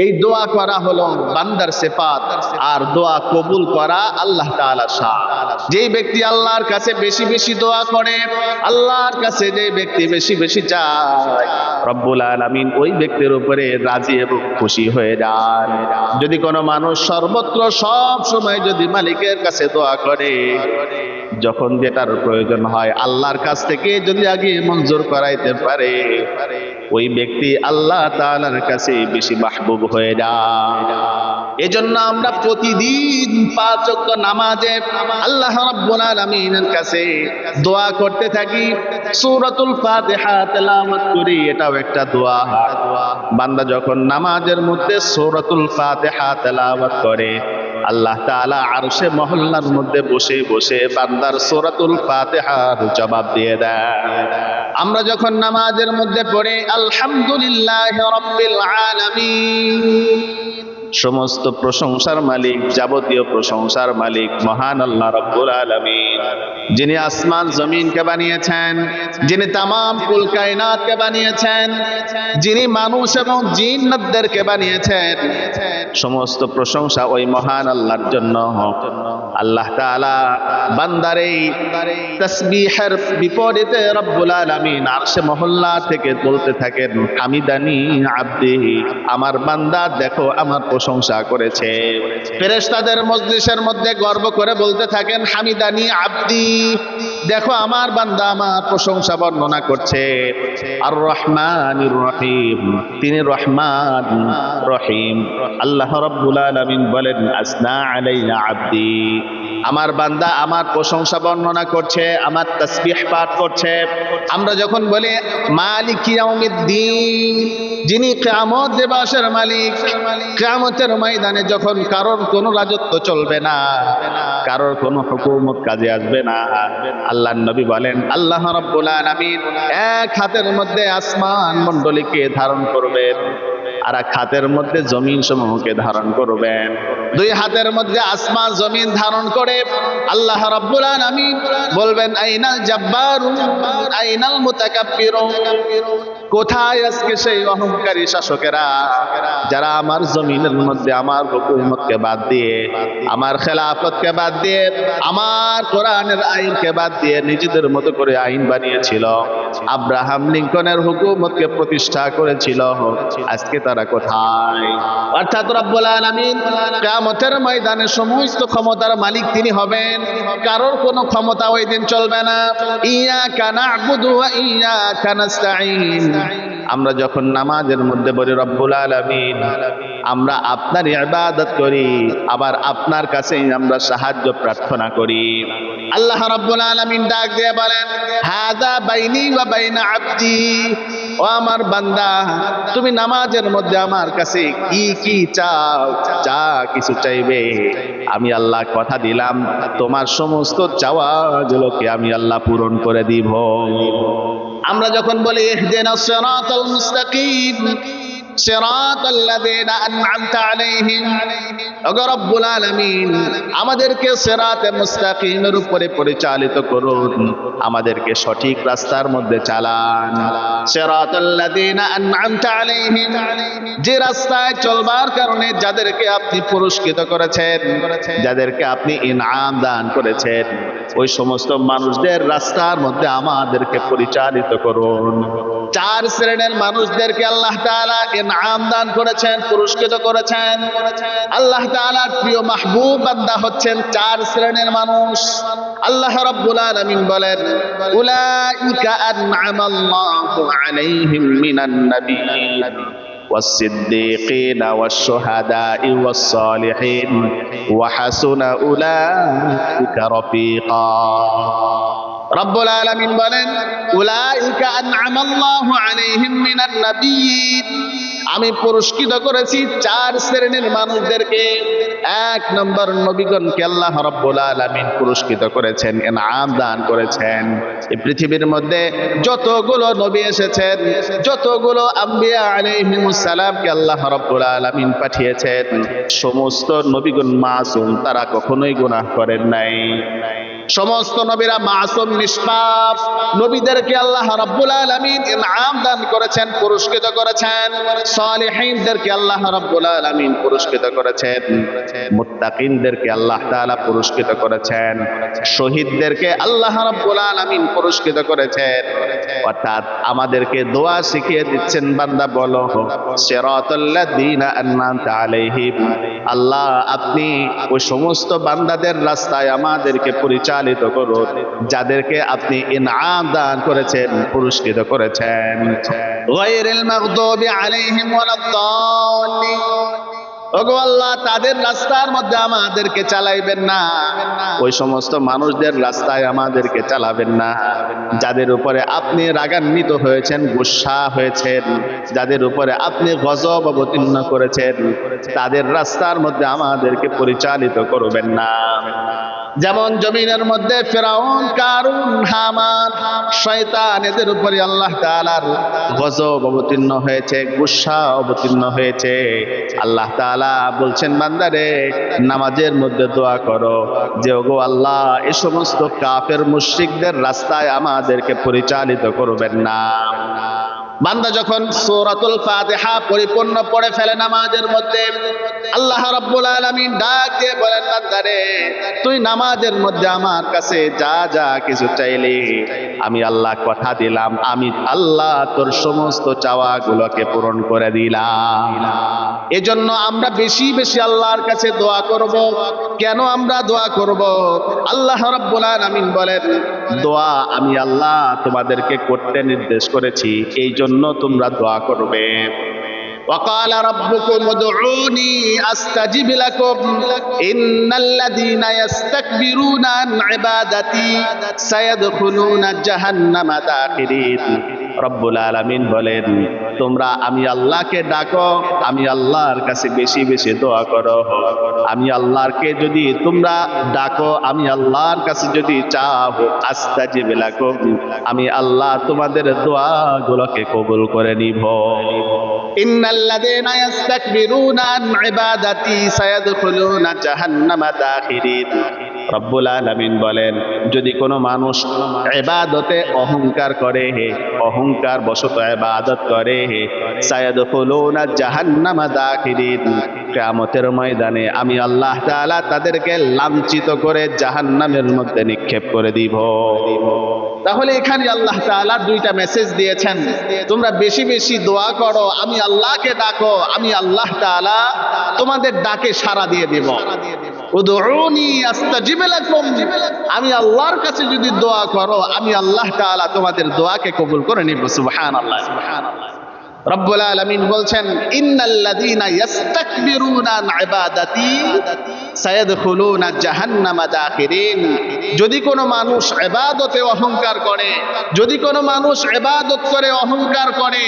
এই দোয়া করা হলো বান্দার সিফাত, আর দোয়া কবুল করা আল্লাহ তাআলার শান। যেই ব্যক্তি আল্লাহর কাছে বেশি বেশি দোয়া করে, আল্লাহর কাছে যে ব্যক্তি বেশি বেশি চায়, রব্বুল আলামিন ওই ব্যক্তির উপরে রাজি এবং খুশি হয়ে যান। যদি কোনো মানুষ সর্বত্র সব সময় যদি মালিকের কাছে দোয়া করে, যখন যেটার প্রয়োজন হয় আল্লাহর কাছ থেকে যদি আগে মঞ্জুর করাইতে পারে, ওই ব্যক্তি আল্লাহ তাআলার কাছে বেশি মাহবুব হয়ে যায়। এজন্য আমরা প্রতিদিন 5 ওয়াক্ত নামাজে আল্লাহ রাব্বুল আলামিনের কাছে দোয়া করতে থাকি, সূরাতুল ফাতিহা তেলাওয়াত করি, এটাও একটা দোয়া। বান্দা যখন নামাজের মধ্যে সূরাতুল ফাতিহা তেলাওয়াত করে, আল্লাহ তাআলা আরশে মহল্লার মধ্যে বসে বসে বান্দার সূরাতুল ফাতিহার জবাব দিয়ে দেয়। আমরা যখন নামাজের মধ্যে পড়ে আলহামদুলিল্লাহি রাব্বিল আলামিন, সমস্ত প্রশংসার মালিক, যাবতীয় প্রশংসার মালিক মহান আল্লাহ রাব্বুল আলামিন, যিনি আসমান জমিনকে বানিয়েছেন, যিনি তামাম কুল কায়নাতকে বানিয়েছেন, যিনি মানুষ এবং জিন্নাতদেরকে বানিয়েছেন, সমস্ত প্রশংসা ওই মহান আল্লাহর জন্য। আল্লাহ তাআলা বান্দার এই তাসবিহের বিপরীতে রব্বুল আলামিন আরশে মহল্লা থেকে বলতে থাকেন, হামিদানি আব্দি, আমার বান্দা দেখো আমার প্রশংসা করেছে। ফেরেশতাদের মজলিসের মধ্যে গর্ব করে বলতে থাকেন, হামিদানি আব্দি, দেখো আমার বান্দা আমার প্রশংসা বর্ণনা করছে। আর রহমানির রহিম, তিনি রহমান রহিম। আল্লাহ রাব্বুল আলামিন বলেন, আসনা আলাইনা আব্দি, আমার বান্দা আমার প্রশংসা বর্ণনা করছে, আমার তাসবিহ পাঠ করছে। আমরা যখন বলি মালিক ইয়াউমিদ্দিন, যিনি কিয়ামত দিবসের মালিক, কিয়ামতের ময়দানে যখন কারোর কোনো রাজত্ব চলবে না, কারোর কোনো হুকুমত কাজে আসবে না, আল্লাহর নবী বলেন আল্লাহ রাব্বুল আলামিন এক হাতের মধ্যে আসমান মণ্ডলীকে ধারণ করবেন, আর এক হাতের মধ্যে জমিন সমূহকে ধারণ করবেন। 2 হাতের মধ্যে আসমান জমিন ধারণ করে আল্লাহ রাব্বুল আলামিন বলবেন, আইনাল জাব্বারুন আইনাল মুতাকাব্বিরুন, কোথায় আজকে সেই অহংকারী শাসকেরা, যারা আমার জমিনের মধ্যে আমার হুকুমতকে বাদ দিয়ে, আমার খেলাফতকে বাদ দিয়ে, আমার কোরআনের আইনকে বাদ দিয়ে নিজেদের মতো করে আইন বানিয়েছিল, আব্রাহাম লিঙ্কনের হুকুমতকে প্রতিষ্ঠা করেছিল, আজকে তারা কোথায়? অর্থাৎ রব্বুল আলামিন কিয়ামতের ময়দানে সমস্ত ক্ষমতার মালিক তিনি হবেন, কারোর কোনো ক্ষমতা ওই দিন চলবে না। ইয়াকা না'বুদু ওয়া ইয়াকা নাস্তাঈন, আমরা যখন নামাজের মধ্যে বলি রব্বুল আলামিন আমরা আপনার ইবাদত করি, আবার আপনার কাছেই আমরা সাহায্য প্রার্থনা করি। আল্লাহ রাব্বুল আলামিন ডাক দিয়ে বলেন, হাযা বাইনি ওয়া বাইনা আবদি, ও আমার বান্দা তুমি নামাজের মধ্যে আমার কাছে কি কি চাও, যা কিছু চাইবে আমি আল্লাহ কথা দিলাম তোমার সমস্ত চাওয়াগুলোকে আমি আল্লাহ পূরণ করে দিব। আমরা যখন বলি ইহদিনাস সিরাতাল মুস্তাকিম সিরাতাল্লাযীনা আন'আমতা আলাইহিম, ওগো রব্বুল আলামিন আমাদেরকে সিরাতে মুস্তাকিমের উপরে পরিচালিত করুন, আমাদেরকে সঠিক রাস্তার মধ্যে চালান। সিরাতাল্লাযীনা আন'আমতা আলাইহিম, যে রাস্তায় চলবার কারণে যাদেরকে আপনি পুরস্কৃত করেছেন, যাদেরকে আপনি ইনআম দান করেছেন, ওই সমস্ত মানুষদের রাস্তার মধ্যে আমাদেরকে পরিচালিত করুন। 4 শ্রেণীর মানুষদেরকে আল্লাহ তাআলা ইনআম দান করেছেন, পুরস্কৃত করেছেন। আল্লাহ তাআলার প্রিয় মাহবুব বান্দা হচ্ছেন 4 শ্রেণীর মানুষ। আল্লাহ রাব্বুল আলামিন বলেন, উলাইকা আন'আমাল্লাহু আলাইহিম মিনান নাবিয়্যিন والصديقين والشهداء والصالحين وحسن أولئك رفيقا। রব্বুল আলামিন বলেন, উলাইকা আন'আমাল্লাহু আলাইহিম মিনান নাবিয়্যিন, আমি পুরস্কৃত করেছি 4 শ্রেণীর মানুষদেরকে। 1 নম্বর নবীগণকে আল্লাহ রাব্বুল আলামিন পুরস্কৃত করেছেন, ইনআম দান করেছেন। এই পৃথিবীর মধ্যে যতগুলো নবী এসেছেন, যতগুলো আম্বিয়া আলাইহিমুস সালামকে আল্লাহ রাব্বুল আলামিন পাঠিয়েছেন, সমস্ত নবীগণ মাসুম, তারা কখনোই গুনাহ করেন নাই। সমস্ত নবীরা মাসুম নিষ্পাপ, নবীদেরকে আল্লাহ রাব্বুল আলামিন ইনআম দান করেছেন, পুরস্কৃত করেছেন। সালিহিনদেরকে আল্লাহ রাব্বুল আলামিন পুরস্কৃত করেছেন, মুত্তাকিনদেরকে আল্লাহ তাআলা পুরস্কৃত করেছেন, শহীদদেরকে আল্লাহ রাব্বুল আলামিন পুরস্কৃত করেছেন। অর্থাৎ আমাদেরকে দোয়া শিখিয়ে দিচ্ছেন, বান্দা বলো সিরাতাল্লাযীনা আন'আমতা আলাইহিম, আল্লাহ আপনি ওই সমস্ত বান্দাদের রাস্তায় আমাদেরকে পরিচালিত করুন যাদেরকে আপনি ইনআম দান করেছেন, পুরস্কৃত করেছেন। গায়রিল মাগদুবি আলাইহিম ওয়ালাদ-দাল্লিন, ওগো আল্লাহ তাদের রাস্তার মধ্যে আমাদেরকে চালাইবেন না, ওই সমস্ত মানুষদের রাস্তায় আমাদেরকে চালাবেন না যাদের উপরে আপনি রাগান্বিত হয়েছেন, গুসা হয়েছেন, যাদের উপরে আপনি গজব অবতীর্ণ করেছেন, তাদের রাস্তার মধ্যে আমাদেরকে পরিচালিত করবেন না। যেমন জমিনের মধ্যে ফিরাউন, কারুন, হামান, শয়তান, এদের উপরে আল্লাহ তাআলার গজব অবতীর্ণ হয়েছে, গুসা অবতীর্ণ হয়েছে। আল্লাহ তাআলা বলছেন, বান্দারে নামাজের মধ্যে দোয়া করো যে ওগো আল্লাহ এই সমস্ত কাফের মুশরিকদের রাস্তায় আমাদেরকে পরিচালিত করবেন না। বান্দা যখন সূরাতুল ফাতিহা পরিপূর্ণ পড়ে ফেলে নামাজের মধ্যে, আল্লাহ রাব্বুল আলামিন ডাক দিয়ে বলেন, বান্দারে তুই নামাজের মধ্যে আমার কাছে যা যা কিছু চাইলি, আমি আল্লাহ কথা দিলাম, আমি আল্লাহ তোর সমস্ত চাওয়াগুলোকে পূরণ করে দিলাম। এজন্য আমরা বেশি বেশি আল্লাহর কাছে দোয়া করব। কেন আমরা দোয়া করব? আল্লাহ রাব্বুল আলামিন বলেন, দোয়া আমি আল্লাহ তোমাদেরকে করতে নির্দেশ করেছি, এই জন্য তোমরা দোয়া করবে। وقال ربكم ادعوني استجب لكم ان الذين يستكبرون عن عبادتي سيدخلون جهنم داخرين। রব্বুল আলামিন বলেন, তোমরা আমি আল্লাহকে ডাকো, আমি আল্লাহর কাছে বেশি বেশি দোয়া করো। আমি আল্লাহকে যদি তোমরা ডাকো, আমি আল্লাহর কাছে যদি চাও, আস্তাজিব লাকুম, আমি আল্লাহ তোমাদের দোয়াগুলোকে কবুল করে নিব। ইন্নাল্লাযীনা ইস্তাকবিরুনা আন ইবাদাতি সায়াদখুলুনা জাহান্নামা দাখিরিন। রব্বুল আলামিন বলেন, যদি কোনো মানুষ ইবাদতে অহংকার করে, অহংকার বশত ইবাদত করে, সায়াদখুলুনা জাহান্নামা দাখিরিন, কিয়ামতের ময়দানে আমি আল্লাহ তাআলা তাদেরকে লাঞ্ছিত করে জাহান্নামের মধ্যে নিক্ষেপ করে দিব। তাহলে এখানে আল্লাহ তাআলা দুইটা মেসেজ দিয়েছেন, তোমরা বেশি বেশি দোয়া করো, আমি আল্লাহকে ডাকো, আমি আল্লাহ তাআলা তোমাদের ডাকে সাড়া দিয়ে দেব। উদউনি আস্তাজিব লাকুম, আমি আল্লাহর কাছে যদি দোয়া করো, আমি আল্লাহ তাআলা তোমাদের দোয়াকে কবুল করে নিব। সুবহানাল্লাহ, সুবহানাল্লাহ। রব্বুল আলামিন বলছেন, ইন্নাল্লাযীনা ইস্তাকবিরুনা আন ইবাদাতি সায়াদখুলুনা জাহান্নামা দাখিরিন। যদি কোনো মানুষ ইবাদতে অহংকার করে, যদি কোনো মানুষ ইবাদত করে অহংকার করে,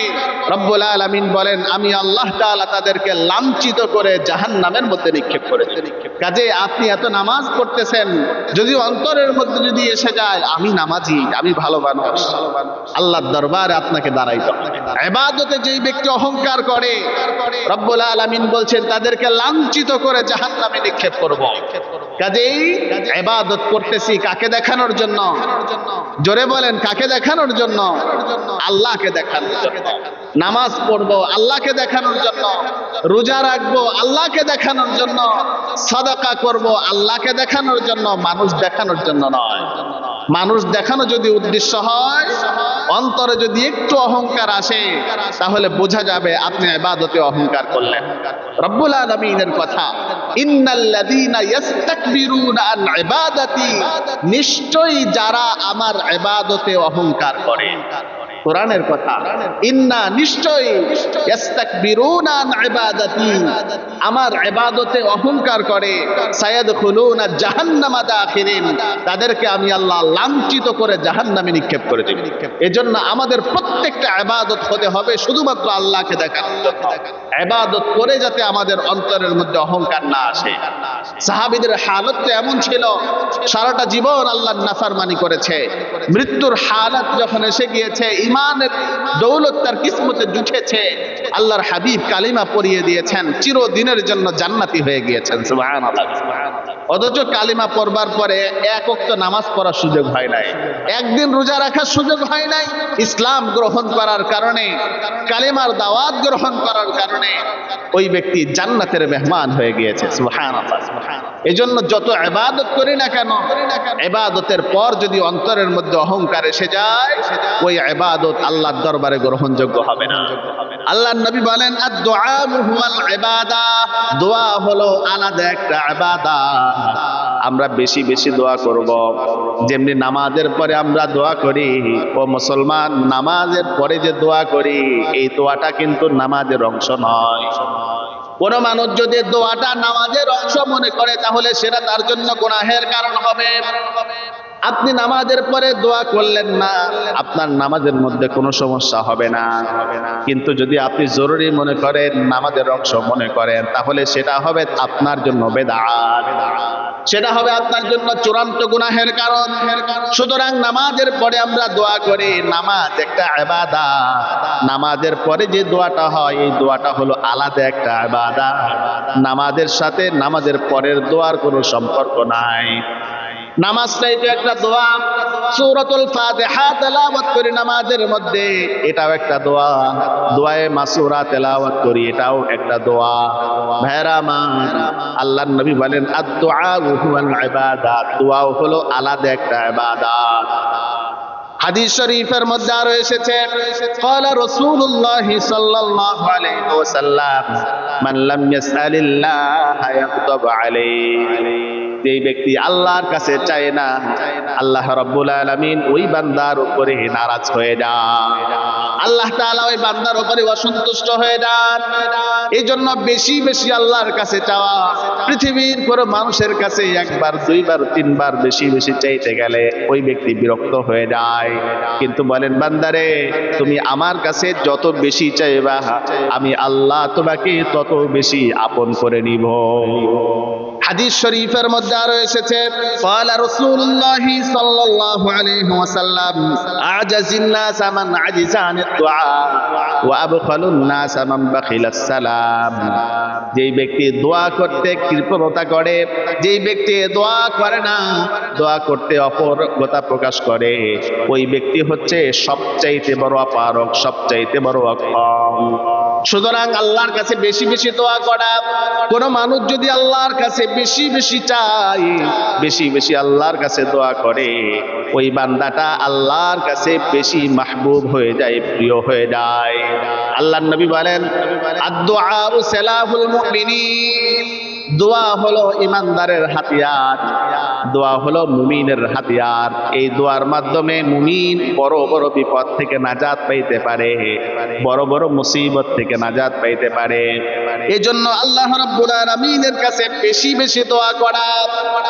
রব্বুল আলামিন বলেন আমি আল্লাহ তাআলা তাদেরকে লাঞ্ছিত করে জাহান্নামের মধ্যে নিক্ষেপ করে দেব। কাজে আপনি এত নামাজ পড়তেছেন, যদি অন্তরের মধ্যে যদি এসে যায় আমি নামাজি, আমি ভালো মানুষ, আল্লাহর দরবারে আপনাকে দাঁড়াইতে হবে। ইবাদতে যেই ব্যক্তি অহংকার করে, রব্বুল আলামিন বলছেন তাদেরকে লাঞ্ছিত করে জাহান্নামে নিক্ষেপ করব। কাজেই ইবাদত করতেছি কাকে দেখানোর জন্য? জোরে বলেন, কাকে দেখানোর জন্য? আল্লাহকে দেখানোর জন্য। নামাজ পড়বো আল্লাহকে দেখানোর জন্য, রোজা রাখবো আল্লাহকে দেখানোর জন্য, সাদাকা করব আল্লাহকে দেখানোর জন্য, মানুষ দেখানোর জন্য নয়। মানুষ দেখানো যদি উদ্দেশ্য হয়, অন্তরে যদি একটু অহংকার আসে, তাহলে বোঝা যাবে আপনি ইবাদতে অহংকার করলেন। রব্বুল আলামিনের কথা, ইন্নাল্লাযীনা ইস্তাকবিরুনা আন ইবাদাতি, নিশ্চয়ই যারা আমার ইবাদতে অহংকার করে। কোরআনের কথা, ইন্না নিশ্চয়ই ইস্তাকবিরুনা আন ইবাদাতি, আমার ইবাদতে অহংকার করে, সায়াদখুলুনা জাহান্নামা দাখিরিন, তাদেরকে আমি আল্লাহ লাঞ্ছিত করে জাহান্নামে নিক্ষেপ করে দেব। এজন্য আমাদের প্রত্যেকটা ইবাদত হতে হবে শুধুমাত্র আল্লাহকে দেখানোর জন্য। ইবাদত করে যাতে আমাদের অন্তরের মধ্যে অহংকার না আসে। সাহাবীদের হালত তো এমন ছিল, সারাটা জীবন আল্লাহর নাফরমানি করেছে, মৃত্যুর হালত যখন এসে গিয়েছে, ইমানের দৌলত তার কিসমতে জুটেছে, আল্লাহর হাবিব কালিমা পড়িয়ে দিয়েছেন, চিরদিনের জন্য জান্নাতি হয়ে গিয়েছেন। সুবহানাল্লাহ। অথচ কালিমা পড়বার পরে এক ওয়াক্ত নামাজ পড়ার সুযোগ হয় নাই, একদিন রোজা রাখার সুযোগ হয় নাই। ইসলাম গ্রহণ করার কারণে, কালিমার দাওয়াত গ্রহণ করার কারণে ওই ব্যক্তি জান্নাতের মেহমান হয়ে গিয়েছে। সুবহানাল্লাহ। এজন্য যত ইবাদত করি না কেন, ইবাদতের পর যদি অন্তরের মধ্যে অহংকার এসে যায়, ওই ইবাদত আল্লাহর দরবারে গ্রহণযোগ্য হবে না। আল্লাহর নবী বলেন, আদ-দুআ হুয়াল ইবাদাহ, দোয়া হলো আলাদা একটা ইবাদত। আমরা বেশি বেশি দোয়া করব। যেমনি নামাজের পরে আমরা দোয়া করি, ও মুসলমান, নামাজের পরে যে দোয়া করি এই দোয়াটা কিন্তু নামাজের অংশ নয়। কোন মানুষ যদি দোয়াটা নামাজের অংশ মনে করে তাহলে সেটা তার জন্য গুনাহের কারণ হবে। আপনি নামাজের পরে দোয়া করলেন না, আপনার নামাজের মধ্যে কোনো সমস্যা হবে না। কিন্তু যদি আপনি জরুরি মনে করেন, নামাজের অংশ মনে করেন, তাহলে সেটা হবে আপনার জন্য বেদাত, সেটা হবে আপনার জন্য চূড়ান্ত গুনাহের কারণ। সুতরাং নামাজের পরে আমরা দোয়া করি, নামাজ একটা ইবাদত। নামাজের পরে যে দোয়াটা হয় এই দোয়াটা হলো আলাদা একটা ইবাদত। নামাজের সাথে নামাজের পরের দোয়ার কোনো সম্পর্ক নাই। নামাজটাই তো একটা দোয়া। সূরাতুল ফাতিহা তেলাওয়াত করি নামাজের মধ্যে, এটাও একটা দোয়া। দোয়ায়ে মাসুরা তেলাওয়াত করি, এটাও একটা দোয়া। ভাইরা আমার, আল্লাহর নবী বলেন, আদ-দুআ হুয়াল ইবাদাত, দোয়াও হলো আলাদা একটা ইবাদত। হাদিস শরীফের মধ্যে আরো এসেছে, ক্বালা রাসূলুল্লাহ সাল্লাল্লাহু আলাইহি ওয়াসাল্লাম, মান লাম ইয়াসআলিল্লাহ ইয়াগদাব আলাইহি, যে ব্যক্তি আল্লাহর কাছে চায় না, আল্লাহ রাব্বুল আলামিন ওই বান্দার উপরে নারাজ হয়ে যান। আল্লাহ তাআলা ওই বান্দার উপরে অসন্তুষ্ট হয়ে যান। এই জন্য বেশি বেশি আল্লাহর কাছে চাওয়া। পৃথিবীর কোনো মানুষের কাছে একবার, দুইবার, তিনবার বেশি বেশি চাইতে গেলে ওই ব্যক্তি বিরক্ত হয়ে যায়। কিন্তু বলেন, বান্দারে, তুমি আমার কাছে যত বেশি চাইবা, আমি আল্লাহ তোমাকে তত বেশি আপন করে নিব। হাদিস শরীফের মধ্যে আরো এসেছে, ক্বালা রাসূলুল্লাহ সাল্লাল্লাহু আলাইহি ওয়াসাল্লাম, আজাজিন নাস মান আজিজা আনিদ দুআ ওয়া আবখালুন নাস মান বাখিলাস সালাম। যেই ব্যক্তি দোয়া করতে কৃপণতা করে, যেই ব্যক্তি দোয়া করে না, দোয়া করতে অপারগতা প্রকাশ করে, ওই ব্যক্তি হচ্ছে সবচাইতে বড় অপারগ, সবচাইতে বড় অক্ষম। সুতরাং আল্লাহর কাছে বেশি বেশি দোয়া করা। কোন মানুষ যদি আল্লাহর কাছে বেশি বেশি চায়, বেশি বেশি আল্লাহর কাছে দোয়া করে, ওই বান্দাটা আল্লাহর কাছে বেশি মাহবুব হয়ে যায়, প্রিয় হয়ে যায়। আল্লাহর নবী বলেন, আদ-দুআ সিলাহুল মুমিনিন, দোয়া হলো ইমানদারের হাতিয়ার, দোয়া হলো মুমিনের হাতিয়ার। এই দোয়ার মাধ্যমে মুমিন বড় বড় বিপদ থেকে নাজাত পাইতে পারে, বড় বড় মুসিবত থেকে নাজাত পাইতে পারে। এজন্য আল্লাহ রাব্বুল আলামিনের কাছে বেশি বেশি দোয়া করা।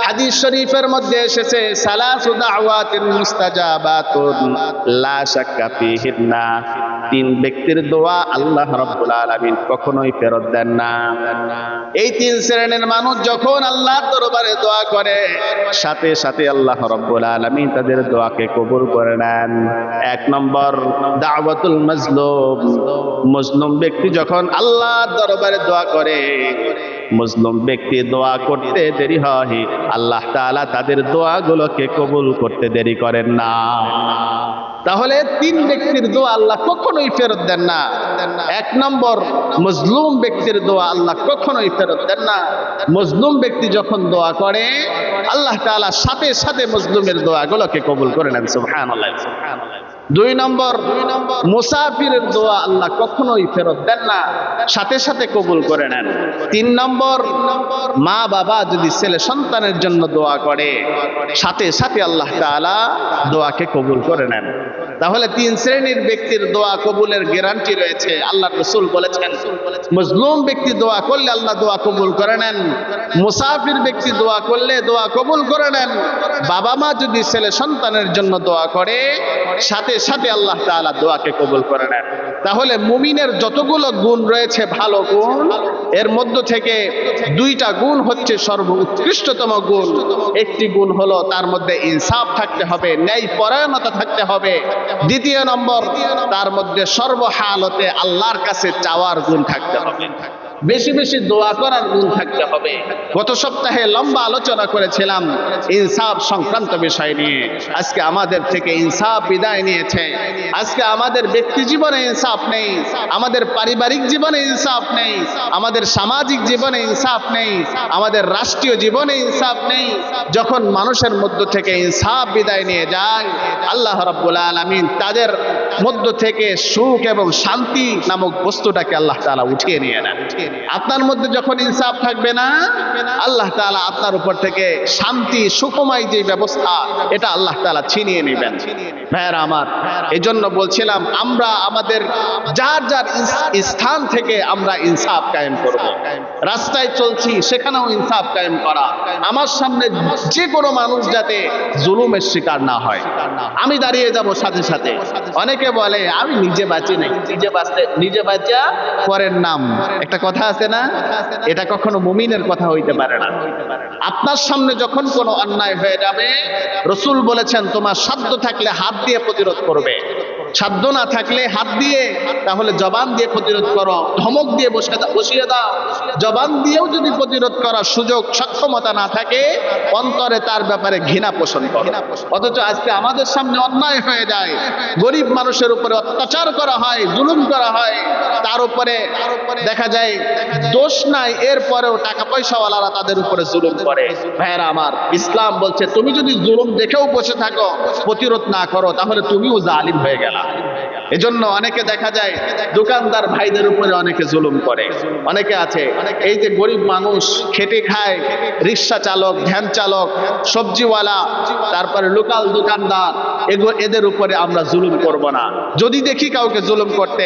হাদিস শরীফের মধ্যে এসেছে, সালাসু দাওয়াতিন মুস্তাজাবাতুন লা শাক্কা ফিহিন্না, তিন ব্যক্তির দোয়া আল্লাহ রাব্বুল আলামিন কখনোই ফেরত দেন না। এই তিন শ্রেণীর মানুষ যখন আল্লাহর দরবারে দোয়া করে, সাথে সাথে আল্লাহ রাব্বুল আলামিন তাদের দোয়াকে কবুল করে নেন। এক নম্বর, দাওয়াতুল মাজলুম, মজলুম ব্যক্তি যখন আল্লাহর দরবারে দোয়া করে, মজলুম ব্যক্তি দোয়া করতে দেরি হয়, আল্লাহ তাআলা তাদের দোয়াগুলোকে কবুল করতে দেরি করেন না। তাহলে তিন ব্যক্তির দোয়া আল্লাহ কখনোই ফেরত দেন না। এক নম্বর, মজলুম ব্যক্তির দোয়া আল্লাহ কখনোই ফেরত দেন না। মজলুম ব্যক্তি যখন দোয়া করে, আল্লাহ তাআলা সাথে সাথে মজলুমের দোয়াগুলোকে কবুল করে নেন। সুবহানাল্লাহ। দুই নম্বর, মুসাফিরের দোয়া আল্লাহ কখনোই ফেরত দেন না, সাথে সাথে কবুল করে নেন। তিন নম্বর, মা বাবা যদি ছেলে সন্তানের জন্য দোয়া করে, সাথে সাথে আল্লাহ তাআলা দোয়াকে কবুল করে নেন। তাহলে তিন শ্রেণীর ব্যক্তির দোয়া কবুলের গ্যারান্টি রয়েছে। আল্লাহ রাসূল বলেছেন, মজলুম ব্যক্তি দোয়া করলে আল্লাহ দোয়া কবুল করে নেন, মুসাফির ব্যক্তি দোয়া করলে দোয়া কবুল করে নেন, বাবা মা যদি ছেলে সন্তানের জন্য দোয়া করে, সাথে সাথে আল্লাহ তাআলা দোয়াকে কবুল করে নেন। তাহলে মুমিনের যতগুলো গুণ রয়েছে, ভালো গুণ, এর মধ্য থেকে দুইটা গুণ হচ্ছে সর্বোৎকৃষ্টতম গুণ। একটি গুণ হলো তার মধ্যে ইনসাফ থাকতে হবে, ন্যায় পরায়ণতা থাকতে হবে। দ্বিতীয় নম্বর, তার মধ্যে সর্বহালতে আল্লাহর কাছে চাওয়ার গুণ থাকতে হবে। বেশি বেশি দোয়া করার গুণ থাকতে হবে। গত সপ্তাহে লম্বা আলোচনা করেছিলাম ইনসাফ সংক্রান্ত বিষয় নিয়ে। আজকে আমাদের থেকে ইনসাফ বিদায় নিয়েছে। আজকে আমাদের ব্যক্তি জীবনে ইনসাফ নেই, আমাদের পারিবারিক জীবনে ইনসাফ নেই, আমাদের সামাজিক জীবনে ইনসাফ নেই, আমাদের রাষ্ট্রীয় জীবনে ইনসাফ নেই। যখন মানুষের মধ্য থেকে ইনসাফ বিদায় নিয়ে যায়, আল্লাহ রাব্বুল আলামিন তাদের মধ্য থেকে সুখ এবং শান্তি নামক বস্তুটাকে আল্লাহ তাআলা উঠিয়ে নিয়ে নেন। আপনার মধ্যে যখন ইনসাফ থাকবে না, আল্লাহ তাআলা আপনার উপর থেকে শান্তি সুখময় যে ব্যবস্থা, এটা আল্লাহ তাআলা ছিনিয়ে নেবেন। ভাইরা আমার, এই জন্য বলছিলাম আমরা আমাদের যার যার স্থান থেকে আমরা ইনসাফ কায়েম করব। রাস্তায় চলছি, সেখানেও ইনসাফ কায়েম করা। আমার সামনে যে কোনো মানুষ যাতে জুলুমের শিকার না হয়, আমি দাঁড়িয়ে যাব সাথে সাথে। অনেকে বলে আমি নিজে বাঁচি নাই, নিজে বাঁচা পরের নাম, একটা কথা আছে না? এটা কখনো মুমিনের কথা হইতে পারে না। আপনার সামনে যখন কোনো অন্যায় হয়ে যাবে, রাসূল বলেছেন তোমার সাধ্য থাকলে হাত দিয়ে প্রতিরোধ করবে, সাধ্য না থাকলে হাত দিয়ে, তাহলে জবান দিয়ে প্রতিরোধ করো, ধমক দিয়ে বসিয়ে দাও। জবান দিয়েও যদি প্রতিরোধ করার সুযোগ সক্ষমতা না থাকে, অন্তরে তার ব্যাপারে ঘৃণা পোষণ করো। অথচ আজকে আমাদের সামনে অন্যায় হয়ে যায়, গরিব মানুষের উপরে অত্যাচার করা হয়, জুলুম করা হয়, তার উপরে দেখা যায় দোষ নাই, এরপরেও টাকা পয়সাওয়ালারা তাদের উপরে জুলুম করে। ভাইরা আমার, ইসলাম বলছে তুমি যদি জুলুম দেখেও বসে থাকো, প্রতিরোধ না করো, তাহলে তুমিও জালিম হয়ে গেলা। এজন্য অনেকে দেখা যায় দোকানদার ভাইদের উপরে অনেকে জুলুম করে। অনেকে আছে এই যে গরিব মানুষ খেটে খায়, রিক্সা চালক, ভ্যান চালক, সবজিওয়ালা, তারপরে লোকাল দোকানদার, এদের উপরে আমরা জুলুম করব না। যদি দেখি কাউকে জুলুম করতে,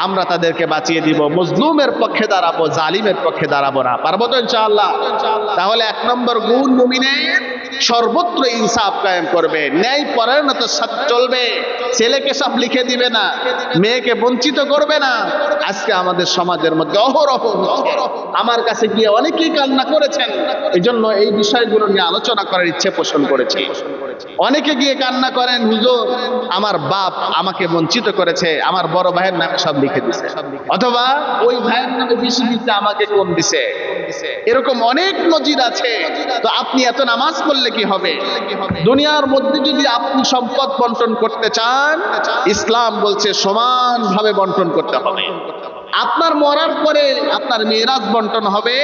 আমরা তাদেরকে বাঁচিয়ে দিব, মজলুমের পক্ষে দাঁড়াবো, জালিমের পক্ষে দাঁড়াবো না। পারবো তো ইনশাআল্লাহ? তাহলে 1 নম্বর গুণ মুমিনের, সর্বত্র ইনসাফ কায়েম করবে, ন্যায় পরায়ণতার সাথে চলবে, ছেলেকে সব লিখে দিবে না, মেয়েকে বঞ্চিত করবে না। আজকে আমাদের সমাজের মধ্যে অহরহ আমার কাছে গিয়ে অনেকেই কান্না করেছেন, এই জন্য এই বিষয়গুলো নিয়ে আলোচনা করার ইচ্ছে পোষণ করেছি। অনেকে গিয়ে কান্না করেন, হুজুর আমার বাপ আমাকে বঞ্চিত করেছে, আমার বড় ভাইয়ের নামে সব লিখে দিছে, অথবা ওই ভাইয়ের নামে বেশি দিতে আমাকে কম দিছে। এরকম অনেক নজির আছে। তো আপনি এত নামাজ পড়লে কি হবে? দুনিয়ার মধ্যে যদি আপনি সম্পদ বন্টন করতে চান, ইসলাম বলছে সমানভাবে বন্টন করতে হবে। আপনার মরার পরে আপনার মিরাজ বন্টন হবে,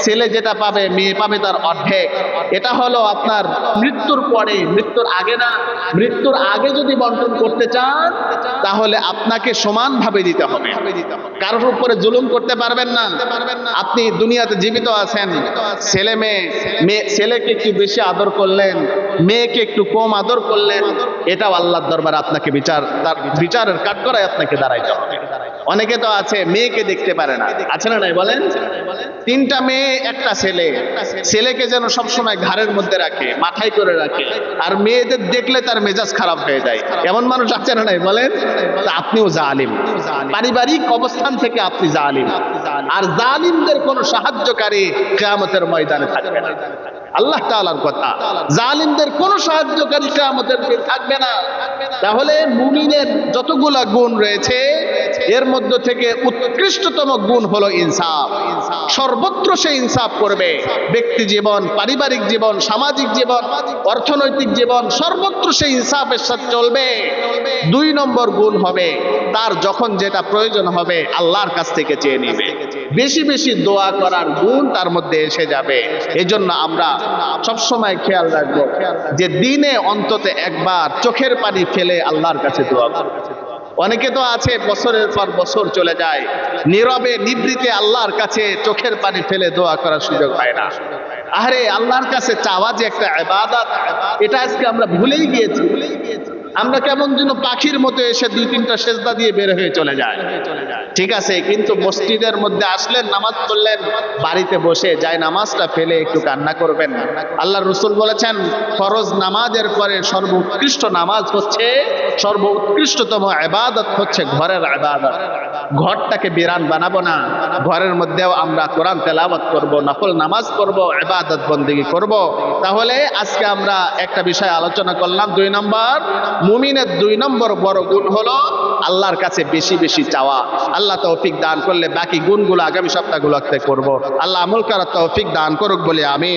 ছেলে যেটা পাবে মেয়ে পাবে তার অর্ধেক। এটা হলো আপনার মৃত্যুর পরে, মৃত্যুর আগে না। মৃত্যুর আগে যদি বন্টন করতে চান, তাহলে আপনাকে সমানভাবে দিতে হবে, কারোর উপরে জুলুম করতে পারবেন না। আপনি দুনিয়াতে জীবিত আছেন, ছেলে মেয়ে, ছেলেকে একটু বেশি আদর করলেন, মেয়েকে একটু কম আদর করলেন, এটাও আল্লাহর দরবারে আপনাকে বিচারের কাঠগড়ায় আপনাকে দাঁড়াইতে হবে। অনেকে তো আছে মেয়েকে দেখতে পারে না, আছে না নাই বলেন? 3টা মেয়ে 1টা ছেলে, ছেলেকে যেন সবসময় ঘাড়ের মধ্যে রাখে, মাথায় করে রাখে, আর মেয়েদের দেখলে তার মেজাজ খারাপ হয়ে যায়। এমন মানুষ আছে না নাই বলেন? আপনিও জালিম, পারিবারিক অবস্থান থেকে আপনি জালিম। আর জালিমদের কোনো সাহায্যকারী কিয়ামতের ময়দানে থাকবে না। আল্লাহ তাআলার কথা, জালিমদের কোনো সাহায্যকারী কিয়ামতের দিন থাকবে না। তাহলে মুমিনের যতগুলা গুণ রয়েছে, এর মধ্য থেকে উৎকৃষ্টতম গুণ হলো ইনসাফ। সর্বত্র সে ইনসাফ করবে, ব্যক্তি জীবন, পারিবারিক জীবন, সামাজিক জীবন, অর্থনৈতিক জীবন, সর্বত্র সে ইনসাফের সাথে চলবে। 2 নম্বর গুণ হবে তার যখন যেটা প্রয়োজন হবে আল্লাহর কাছ থেকে চেয়ে নেবে। বেশি বেশি দোয়া করার গুণ তার মধ্যে এসে যাবে। এজন্য আমরা সবসময় খেয়াল রাখবো যে দিনে অন্তত একবার চোখের পানি ফেলে আল্লাহর কাছে দোয়া করব। অনেকে তো আছে বছরের পর বছর চলে যায়, নীরবে নিভৃতে আল্লাহর কাছে চোখের পানি ফেলে দোয়া করার সুযোগ হয় না। আরে আল্লাহর কাছে চাওয়া যে একটা ইবাদত, এটা আজকে আমরা ভুলেই গিয়েছি। আমরা কেমন যেন পাখির মতো এসে 2-3টা সেজদা দিয়ে বের হয়ে চলে যায়। ঠিক আছে, কিন্তু মসজিদের মধ্যে আসলেন, নামাজ পড়লেন, বাড়িতে বসে যায় নামাজটা ফেলে একটু কান্না করবেন। আল্লাহর রাসূল বলেছেন ফরজ নামাজের পরে সর্বোৎকৃষ্ট নামাজ হচ্ছে, সর্বোৎকৃষ্টতম ইবাদত হচ্ছে ঘরের ইবাদত। ঘরটাকে বিরান বানাবো না, ঘরের মধ্যেও আমরা কোরআন তেলাওয়াত করব, নফল নামাজ পড়ব, ইবাদত বন্দেগী করব। তাহলে আজকে আমরা একটা বিষয় আলোচনা করলাম, 2 নম্বর, মুমিনের 2 নম্বর বড় গুণ হলো আল্লাহর কাছে বেশি বেশি চাওয়া। আল্লাহ তৌফিক দান করলে বাকি গুণগুলো আগামী সপ্তাহগুলোতে করব। আল্লাহ আমল করার তৌফিক দান করুক বলে আমিন।